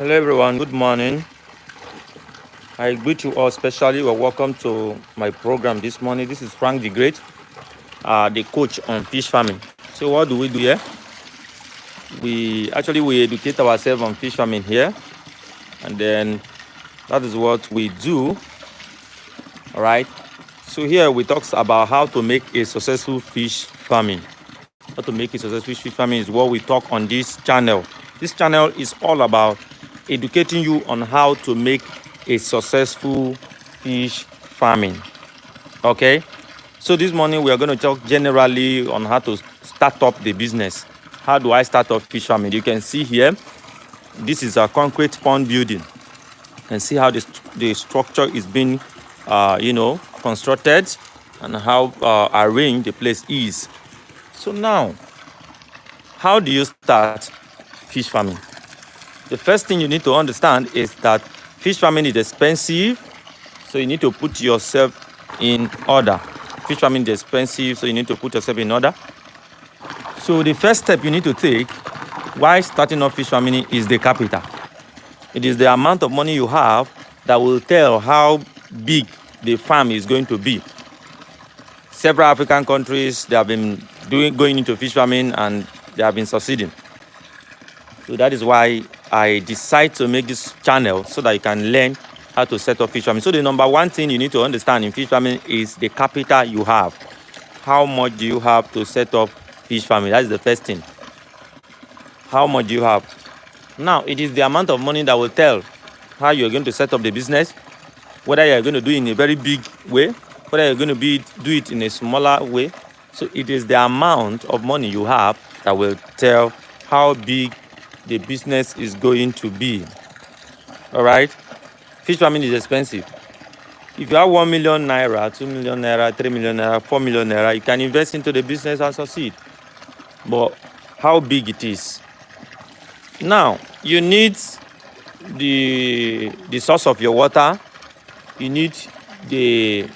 Hello, everyone. Good morning. I greet you all, especially. Well, welcome to my program this morning. This is Frank the Great, the coach on fish farming. So, what do we do here? We educate ourselves on fish farming here, and then that is what we do. All right. So here we talk about how to make a successful fish farming. How to make a successful fish farming is what we talk on this channel. This channel is all about educating you on how to make a successful fish farming. Okay, so this morning we are going to talk generally on how to start up the business. How do I start up fish farming? You can see here, this is a concrete pond building. You can see how the structure is being constructed and how arranged the place is. So now, how do you start fish farming? The first thing you need to understand is that fish farming is expensive, so you need to put yourself in order. Fish farming is expensive, so you need to put yourself in order. So the first step you need to take while starting off fish farming is the capital. It is the amount of money you have that will tell how big the farm is going to be. Several African countries, they have been going into fish farming and they have been succeeding. So that is why I decide to make this channel so that you can learn how to set up fish farming. So the number one thing you need to understand in fish farming is the capital you have. How much do you have to set up fish farming? That is the first thing. How much do you have? Now, it is the amount of money that will tell how you're going to set up the business, whether you're going to do it in a very big way, whether you're going to do it in a smaller way. So it is the amount of money you have that will tell how big the business is going to be. All right, fish farming is expensive. If you have 1 million naira, 2 million naira, 3 million naira, 4 million naira, you can invest into the business and succeed. But how big it is? Now, you need the source of your water, you need the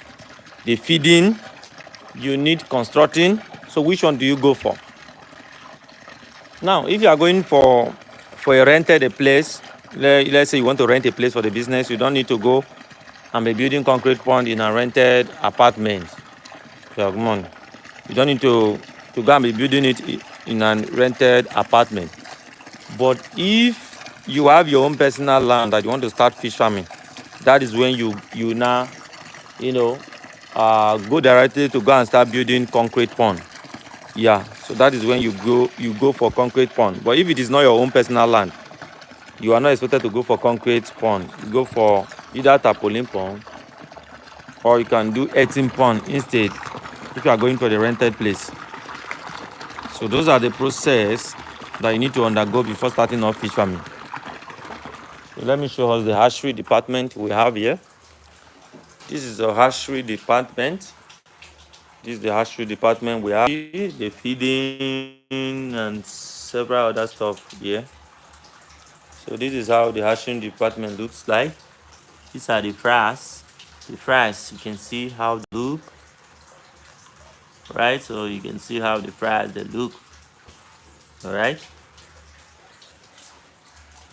feeding, you need constructing. So which one do you go for? Now, if you are going for a rented place, let's say you want to rent a place for the business, you don't need to go and be building concrete pond in a rented apartment. You don't need to go and be building it in a rented apartment. But if you have your own personal land that you want to start fish farming, that is when you now go directly to go and start building concrete pond. Yeah, so that is when you go for concrete pond. But if it is not your own personal land, you are not expected to go for concrete pond. You go for either tarpaulin pond, or you can do 18 pond instead if you are going for the rented place. So those are the process that you need to undergo before starting off fish farming. So let me show us the hatchery department we have here. This is the hatchery department. This is the hatchery department we have. The feeding and several other stuff here. So this is how the hatchery department looks like. These are the fries. The fries, you can see how they look. Right, so you can see how the fries they look. All right.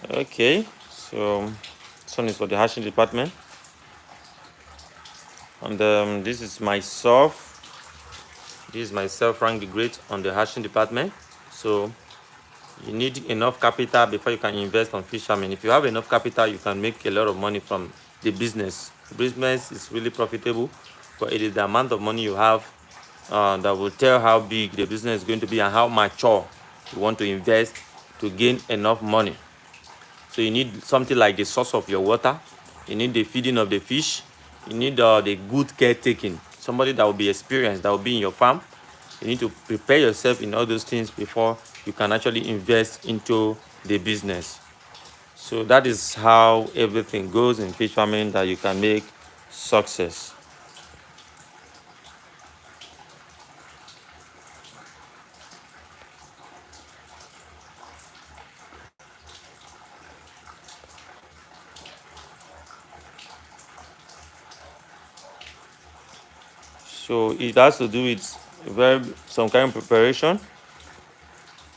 Okay, so this one is for the hatching department, and this is myself. This is myself, Frank the Great, on the hatching department. So you need enough capital before you can invest on fish farming. If you have enough capital, you can make a lot of money from the business. The business is really profitable, but it is the amount of money you have that will tell how big the business is going to be and how mature you want to invest to gain enough money. So you need something like the source of your water, you need the feeding of the fish, you need the good caretaking, somebody that will be experienced, that will be in your farm. You need to prepare yourself in all those things before you can actually invest into the business. So that is how everything goes in fish farming that you can make success. So it has to do with some kind of preparation.